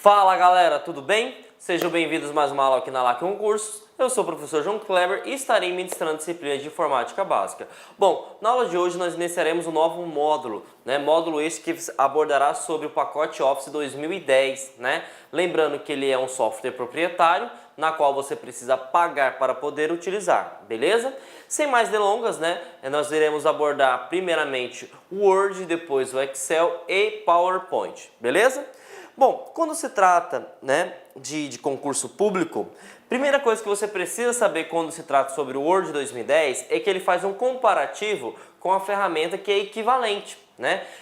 Fala galera, tudo bem? Sejam bem-vindos a mais uma aula aqui na LAC Cursos. Eu sou o professor João Kleber e estarei ministrando a disciplina de Informática Básica. Bom, na aula de hoje nós iniciaremos um novo módulo, módulo este que abordará sobre o pacote Office 2010, Lembrando que ele é um software proprietário, na qual você precisa pagar para poder utilizar, beleza? Sem mais delongas, nós iremos abordar primeiramente o Word, depois o Excel e PowerPoint, beleza? Bom, quando se trata de concurso público, primeira coisa que você precisa saber quando se trata sobre o Word 2010 é que ele faz um comparativo com a ferramenta que é equivalente,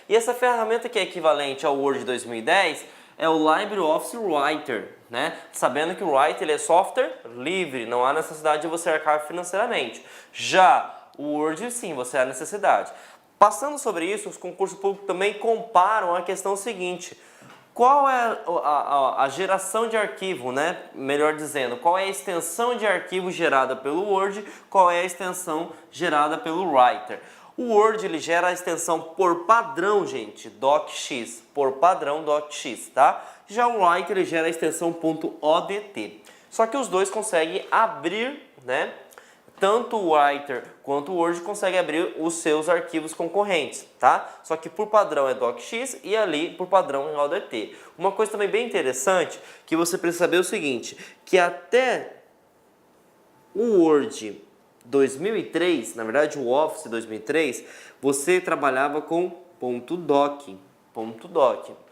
E essa ferramenta que é equivalente ao Word 2010 é o LibreOffice Writer, Sabendo que o Writer ele é software livre, não há necessidade de você arcar financeiramente. Já o Word, sim, você há necessidade. Passando sobre isso, os concursos públicos também comparam a questão seguinte: qual é a geração de arquivo, Melhor dizendo, qual é a extensão de arquivo gerada pelo Word, qual é a extensão gerada pelo Writer. O Word ele gera a extensão por padrão, gente, docx, por padrão docx, tá? Já o Writer ele gera a extensão .odt. Só que os dois conseguem abrir, Tanto o Writer quanto o Word conseguem abrir os seus arquivos concorrentes, tá? Só que por padrão é docx e ali por padrão é odt. Uma coisa também bem interessante que você precisa saber é o seguinte, que até o Word 2003, na verdade o Office 2003, você trabalhava com .doc.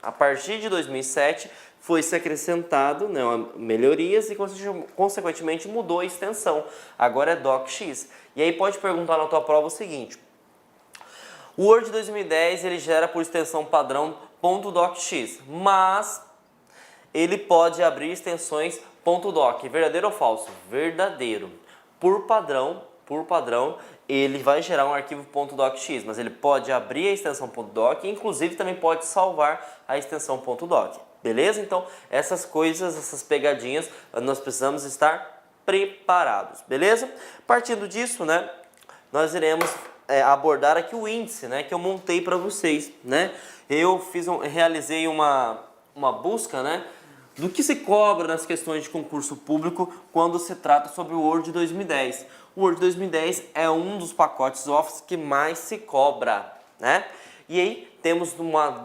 A partir de 2007 foi se acrescentado melhorias e consequentemente mudou a extensão. Agora é docx. E aí pode perguntar na tua prova o seguinte: o Word 2010 ele gera por extensão padrão .docx, mas ele pode abrir extensões .doc. Verdadeiro ou falso? Verdadeiro. Por padrão, ele vai gerar um arquivo .docx, mas ele pode abrir a extensão .doc e inclusive também pode salvar a extensão .doc. Beleza? Então, essas coisas, essas pegadinhas, nós precisamos estar preparados, beleza? Partindo disso, nós iremos abordar aqui o índice, que eu montei para vocês, Eu realizei uma busca, do que se cobra nas questões de concurso público quando se trata sobre o Word 2010. O Word 2010 é um dos pacotes Office que mais se cobra, E aí temos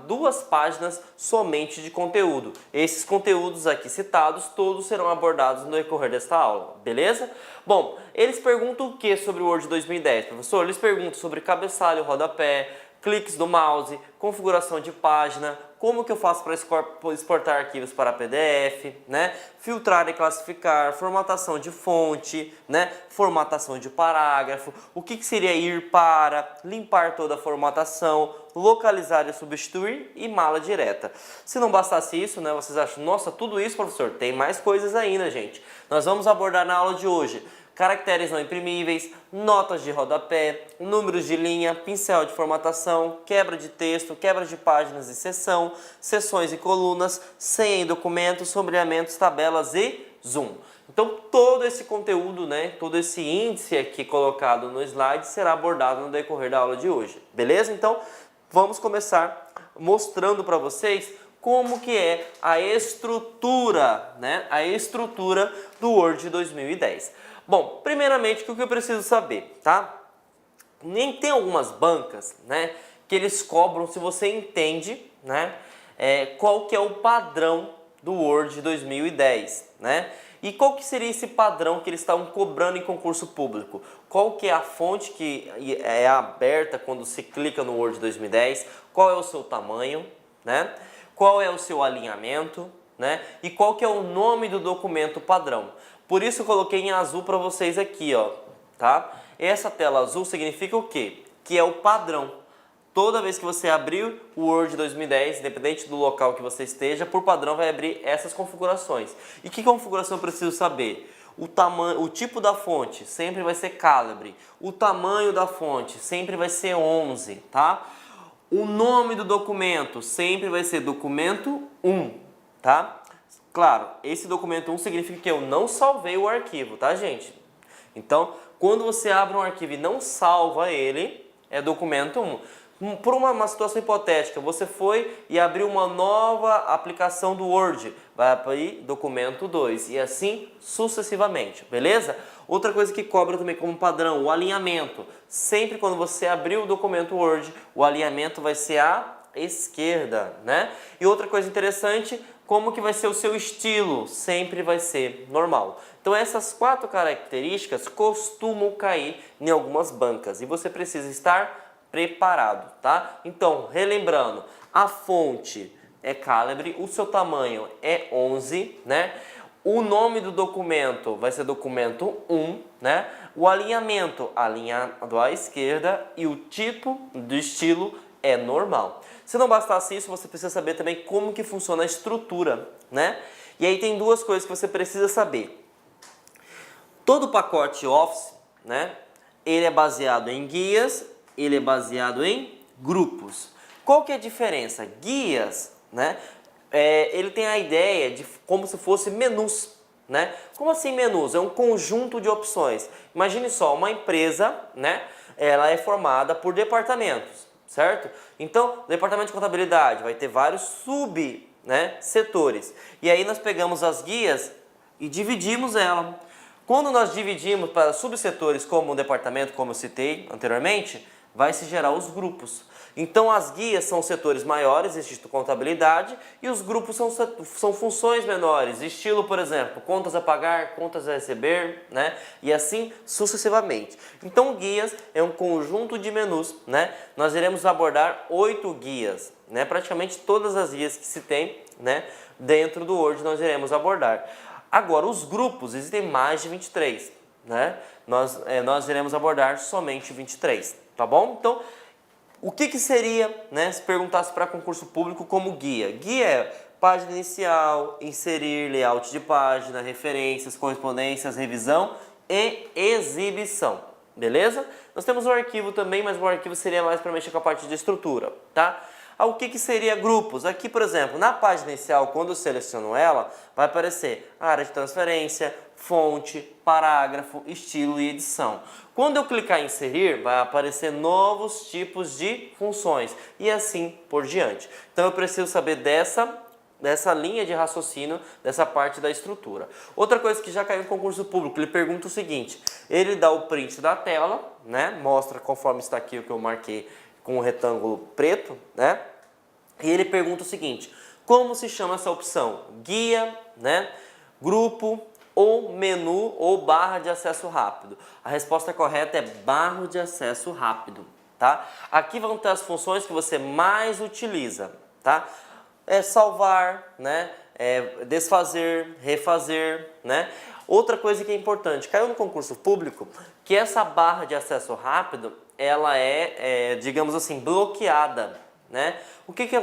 duas páginas somente de conteúdo. Esses conteúdos aqui citados, todos serão abordados no decorrer desta aula, beleza? Bom, eles perguntam o que sobre o Word 2010, professor? Eles perguntam sobre cabeçalho, rodapé, cliques do mouse, configuração de página, como que eu faço para exportar arquivos para PDF, filtrar e classificar, formatação de fonte, formatação de parágrafo, o que seria ir para, limpar toda a formatação, localizar e substituir e mala direta. Se não bastasse isso, vocês acham, nossa, tudo isso, professor? Tem mais coisas ainda, gente. Nós vamos abordar na aula de hoje caracteres não imprimíveis, notas de rodapé, números de linha, pincel de formatação, quebra de texto, quebra de páginas e seção, seções e colunas, senha em documentos, sombreamentos, tabelas e zoom. Então todo esse conteúdo, todo esse índice aqui colocado no slide será abordado no decorrer da aula de hoje, beleza? Então vamos começar mostrando para vocês como que é a estrutura, A estrutura do Word 2010. Bom, primeiramente, o que eu preciso saber, tá? Tem algumas bancas, que eles cobram se você entende, qual que é o padrão do Word 2010, E qual que seria esse padrão que eles estavam cobrando em concurso público? Qual que é a fonte que é aberta quando se clica no Word 2010? Qual é o seu tamanho, Qual é o seu alinhamento, E qual que é o nome do documento padrão? Por isso eu coloquei em azul para vocês aqui, tá? Essa tela azul significa o quê? Que é o padrão. Toda vez que você abrir o Word 2010, independente do local que você esteja, por padrão vai abrir essas configurações. E que configuração eu preciso saber? O tipo da fonte sempre vai ser calibre. O tamanho da fonte sempre vai ser 11, tá? O nome do documento sempre vai ser documento 1, tá? Claro, esse documento 1 significa que eu não salvei o arquivo, tá, gente? Então, quando você abre um arquivo e não salva ele, é documento 1. Por uma situação hipotética, você foi e abriu uma nova aplicação do Word, vai para aí documento 2 e assim sucessivamente, beleza? Outra coisa que cobra também como padrão, o alinhamento. Sempre quando você abrir o documento Word, o alinhamento vai ser à esquerda, né? E outra coisa interessante, como que vai ser o seu estilo? Sempre vai ser normal. Então essas 4 características costumam cair em algumas bancas e você precisa estar preparado, tá? Então, relembrando, a fonte é Calibre, o seu tamanho é 11, né? O nome do documento vai ser documento 1, né? O alinhamento, alinhado à esquerda, e o tipo do estilo é normal. Se não bastasse isso, você precisa saber também como que funciona a estrutura, né? E aí tem 2 coisas que você precisa saber. Todo o pacote Office, né? Ele é baseado em guias, ele é baseado em grupos. Qual que é a diferença? Guias, né? Ele tem a ideia de como se fosse menus, né? Como assim menus? É um conjunto de opções. Imagine só, uma empresa, né? Ela é formada por departamentos, certo? Então, o departamento de contabilidade vai ter vários setores. E aí nós pegamos as guias e dividimos ela. Quando nós dividimos para subsetores como o departamento, como eu citei anteriormente, vai se gerar os grupos. Então as guias são setores maiores, estilo contabilidade, e os grupos são funções menores, estilo, por exemplo, contas a pagar, contas a receber, né? E assim sucessivamente. Então guias é um conjunto de menus, né? Nós iremos abordar 8 guias, né? Praticamente todas as guias que se tem, né? Dentro do Word nós iremos abordar. Agora, os grupos, existem mais de 23, né? Nós iremos abordar somente 23, tá bom? Então, o que seria, né, se perguntasse para concurso público como guia? Guia é página inicial, inserir, layout de página, referências, correspondências, revisão e exibição, beleza? Nós temos um arquivo também, mas o arquivo seria mais para mexer com a parte de estrutura, tá? O que seria grupos? Aqui, por exemplo, na página inicial, quando eu seleciono ela, vai aparecer área de transferência, fonte, parágrafo, estilo e edição. Quando eu clicar em inserir, vai aparecer novos tipos de funções e assim por diante. Então eu preciso saber dessa linha de raciocínio, dessa parte da estrutura. Outra coisa que já caiu em concurso público, ele pergunta o seguinte, ele dá o print da tela, né? Mostra conforme está aqui o que eu marquei com um retângulo preto, né? E ele pergunta o seguinte, como se chama essa opção? Guia, né? Grupo ou menu ou barra de acesso rápido? A resposta correta é barra de acesso rápido, tá? Aqui vão ter as funções que você mais utiliza, tá? Salvar, né? Desfazer, refazer, né? Outra coisa que é importante, caiu no concurso público, que essa barra de acesso rápido, ela digamos assim, bloqueada, né?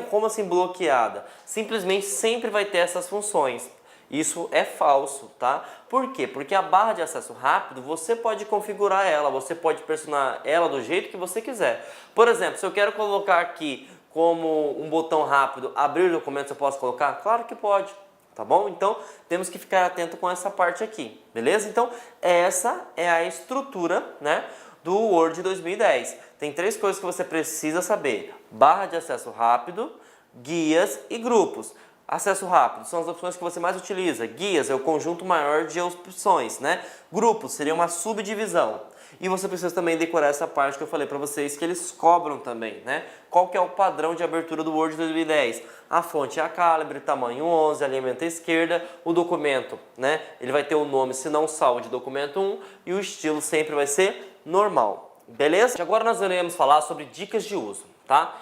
Como assim bloqueada? Simplesmente sempre vai ter essas funções. Isso é falso, tá? Por quê? Porque a barra de acesso rápido, você pode configurar ela, você pode personalizar ela do jeito que você quiser. Por exemplo, se eu quero colocar aqui como um botão rápido, abrir documentos, eu posso colocar? Claro que pode, tá bom? Então, temos que ficar atento com essa parte aqui, beleza? Então, essa é a estrutura, né, do Word 2010. Tem 3 coisas que você precisa saber: barra de acesso rápido, guias e grupos. Acesso rápido são as opções que você mais utiliza. Guias é o conjunto maior de opções, né? Grupos seria uma subdivisão. E você precisa também decorar essa parte que eu falei para vocês, que eles cobram também, né? Qual que é o padrão de abertura do Word 2010? A fonte é a Calibre, tamanho 11, alinhamento à esquerda, o documento, né? Ele vai ter o nome, se não salvo, de documento 1 e o estilo sempre vai ser normal, beleza? Agora nós iremos falar sobre dicas de uso, tá?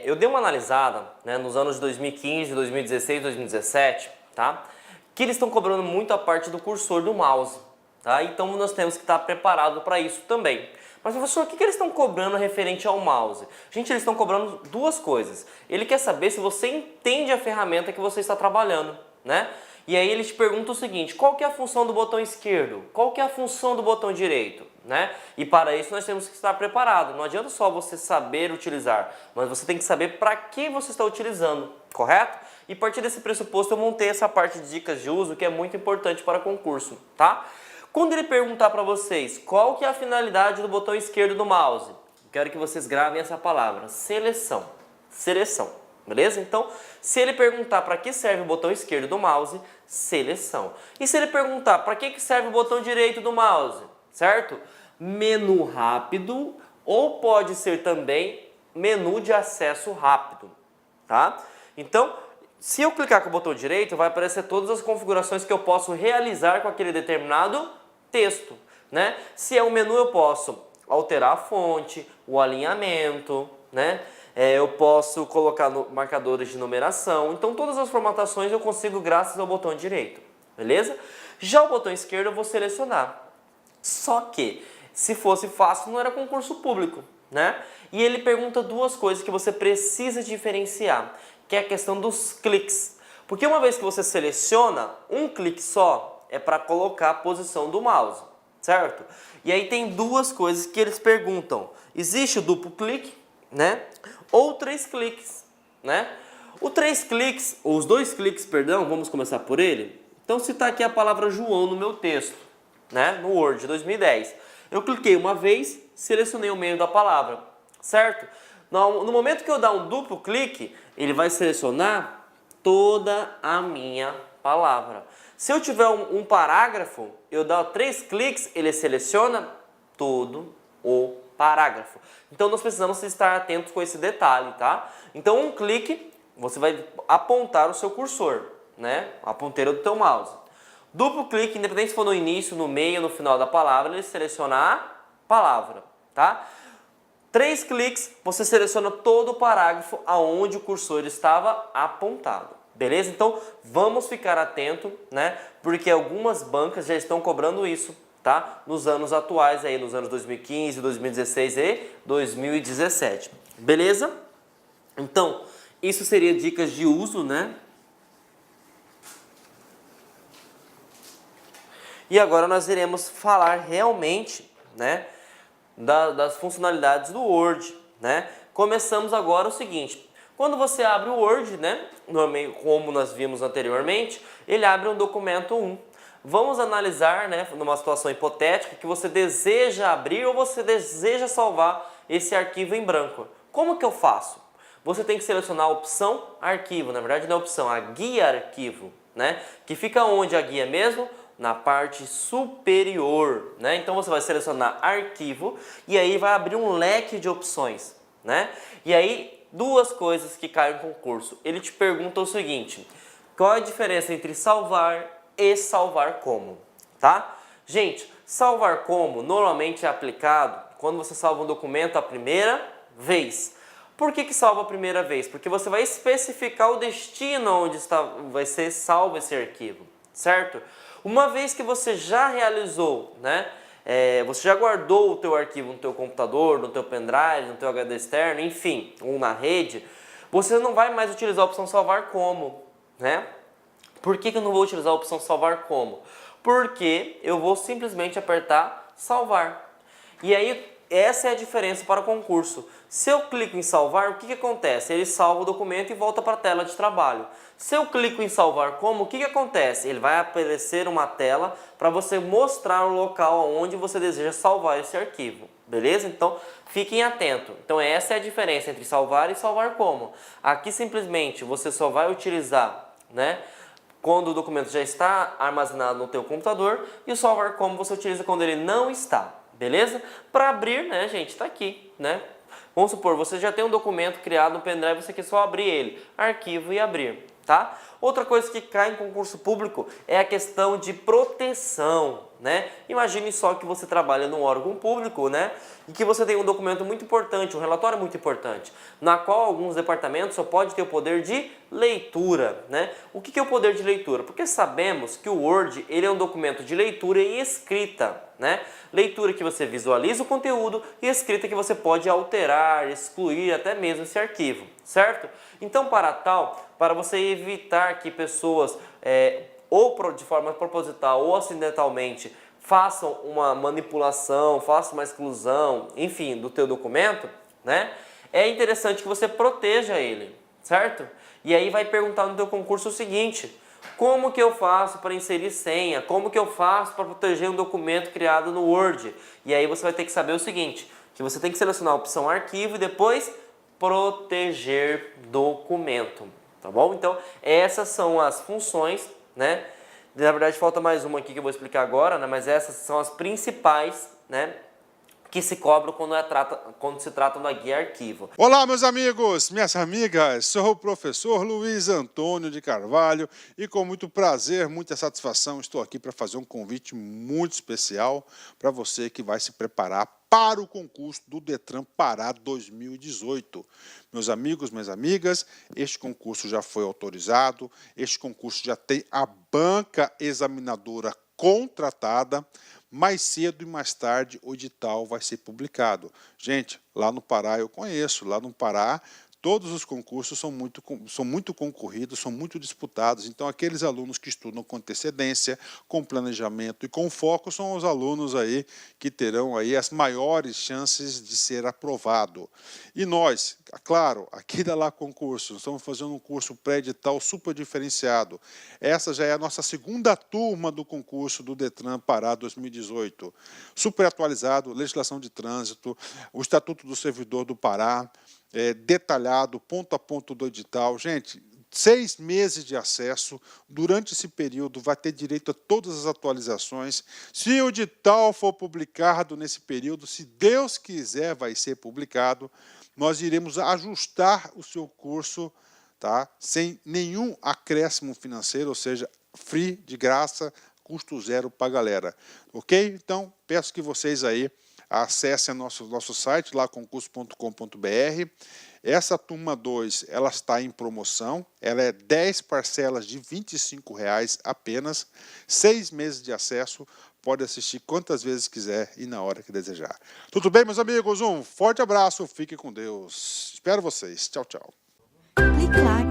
Eu dei uma analisada, né, nos anos de 2015, 2016, 2017, tá? Que eles estão cobrando muito a parte do cursor do mouse, tá? Então nós temos que estar preparado para isso também. Mas professor, o que eles estão cobrando referente ao mouse? Gente, eles estão cobrando 2 coisas. Ele quer saber se você entende a ferramenta que você está trabalhando, né? E aí ele te pergunta o seguinte, qual que é a função do botão esquerdo? Qual que é a função do botão direito? Né? E para isso nós temos que estar preparados. Não adianta só você saber utilizar, mas você tem que saber para que você está utilizando, correto? E a partir desse pressuposto eu montei essa parte de dicas de uso que é muito importante para concurso, tá? Quando ele perguntar para vocês qual que é a finalidade do botão esquerdo do mouse, quero que vocês gravem essa palavra, seleção. Seleção, beleza? Então, se ele perguntar para que serve o botão esquerdo do mouse, seleção. E se ele perguntar para que serve o botão direito do mouse, certo? Menu rápido, ou pode ser também menu de acesso rápido, tá? Então, se eu clicar com o botão direito, vai aparecer todas as configurações que eu posso realizar com aquele determinado texto, né? Se é um menu, eu posso alterar a fonte, o alinhamento, né? Eu posso colocar marcadores de numeração. Então, todas as formatações eu consigo graças ao botão direito, beleza? Já o botão esquerdo eu vou selecionar. Só que, se fosse fácil, não era concurso público, né? E ele pergunta duas coisas que você precisa diferenciar, que é a questão dos cliques. Porque uma vez que você seleciona, um clique só é para colocar a posição do mouse, certo? E aí tem duas coisas que eles perguntam. Existe o duplo clique, né? Ou 3 cliques, né? O 3 cliques, ou os 2 cliques, perdão, vamos começar por ele. Então, se está aqui a palavra João no meu texto, né? No Word 2010. Eu cliquei uma vez, selecionei o meio da palavra, certo? No momento que eu dar um duplo clique, ele vai selecionar toda a minha palavra. Se eu tiver um parágrafo, eu dar 3 cliques, ele seleciona todo o parágrafo. Então nós precisamos estar atentos com esse detalhe, tá? Então um clique, você vai apontar o seu cursor, né? A ponteira do teu mouse. Duplo clique, independente se for no início, no meio, no final da palavra, ele seleciona a palavra, tá? 3 cliques, você seleciona todo o parágrafo aonde o cursor estava apontado, beleza? Então, vamos ficar atento, né? Porque algumas bancas já estão cobrando isso, tá? Nos anos atuais, aí nos anos 2015, 2016 e 2017, beleza? Então, isso seria dicas de uso, né? E agora nós iremos falar realmente, né, das funcionalidades do Word, né? Começamos agora o seguinte: quando você abre o Word, né, como nós vimos anteriormente, ele abre um documento 1. Vamos analisar, né, numa situação hipotética que você deseja abrir ou você deseja salvar esse arquivo em branco. Como que eu faço? Você tem que selecionar a opção arquivo, na verdade não é a opção, a guia arquivo, né? Que fica onde a guia mesmo? Na parte superior, né? Então você vai selecionar arquivo e aí vai abrir um leque de opções, né? E aí duas coisas que caem em concurso. Ele te pergunta o seguinte: qual é a diferença entre salvar e salvar como, tá? Gente, salvar como normalmente é aplicado quando você salva um documento a primeira vez. Por que salva a primeira vez? Porque você vai especificar o destino onde vai ser salvo esse arquivo, certo? Uma vez que você já realizou, né, você já guardou o teu arquivo no teu computador, no teu pendrive, no teu HD externo, enfim, ou na rede, você não vai mais utilizar a opção salvar como, né? Por que eu não vou utilizar a opção salvar como? Porque eu vou simplesmente apertar salvar. E aí, essa é a diferença para o concurso. Se eu clico em salvar, o que acontece? Ele salva o documento e volta para a tela de trabalho. Se eu clico em salvar como, o que acontece? Ele vai aparecer uma tela para você mostrar o local onde você deseja salvar esse arquivo. Beleza? Então, fiquem atentos. Então, essa é a diferença entre salvar e salvar como. Aqui, simplesmente, você só vai utilizar, né, quando o documento já está armazenado no teu computador, e o salvar como você utiliza quando ele não está. Beleza? Para abrir, né, gente, está aqui, né? Vamos supor, você já tem um documento criado no pendrive, você quer só abrir ele, arquivo e abrir, tá? Outra coisa que cai em concurso público é a questão de proteção, né? Imagine só que você trabalha num órgão público, né? E que você tem um documento muito importante, um relatório muito importante, na qual alguns departamentos só pode ter o poder de leitura, né? O que é o poder de leitura? Porque sabemos que o Word, ele é um documento de leitura e escrita, né? Leitura que você visualiza o conteúdo e escrita que você pode alterar, excluir até mesmo esse arquivo, certo? Então, para você evitar que pessoas, ou de forma proposital ou acidentalmente, façam uma manipulação, façam uma exclusão, enfim, do teu documento, né? É interessante que você proteja ele, certo? E aí vai perguntar no teu concurso o seguinte: como que eu faço para inserir senha? Como que eu faço para proteger um documento criado no Word? E aí você vai ter que saber o seguinte: que você tem que selecionar a opção arquivo e depois proteger documento, tá bom? Então, essas são as funções, né? Na verdade, falta mais uma aqui que eu vou explicar agora, né? Mas essas são as principais, né, que se cobram quando se trata da guia arquivo. Olá, meus amigos, minhas amigas, sou o professor Luiz Antônio de Carvalho e com muito prazer, muita satisfação, estou aqui para fazer um convite muito especial para você que vai se preparar para o concurso do Detran Pará 2018. Meus amigos, minhas amigas, este concurso já foi autorizado, este concurso já tem a banca examinadora contratada. Mais cedo e mais tarde o edital vai ser publicado. Gente, lá no Pará eu conheço, lá no Pará todos os concursos são muito concorridos, são muito disputados, então aqueles alunos que estudam com antecedência, com planejamento e com foco são os alunos aí que terão aí as maiores chances de ser aprovado. E nós, claro, aqui da Lá Concursos, estamos fazendo um curso pré-edital super diferenciado. Essa já é a nossa segunda turma do concurso do Detran Pará 2018. Super atualizado, legislação de trânsito, o Estatuto do Servidor do Pará, detalhado, ponto a ponto do edital. Gente, 6 meses de acesso. Durante esse período vai ter direito a todas as atualizações. Se o edital for publicado nesse período, se Deus quiser, vai ser publicado, nós iremos ajustar o seu curso, tá? Sem nenhum acréscimo financeiro, ou seja, free, de graça, custo zero para a galera. Ok? Então, peço que vocês aí acessem nosso site, laconcurso.com.br. Essa turma 2, ela está em promoção, ela é 10 parcelas de R$ 25 apenas, 6 meses de acesso, pode assistir quantas vezes quiser e na hora que desejar. Tudo bem, meus amigos? Um forte abraço, fiquem com Deus. Espero vocês. Tchau, tchau. Clique lá.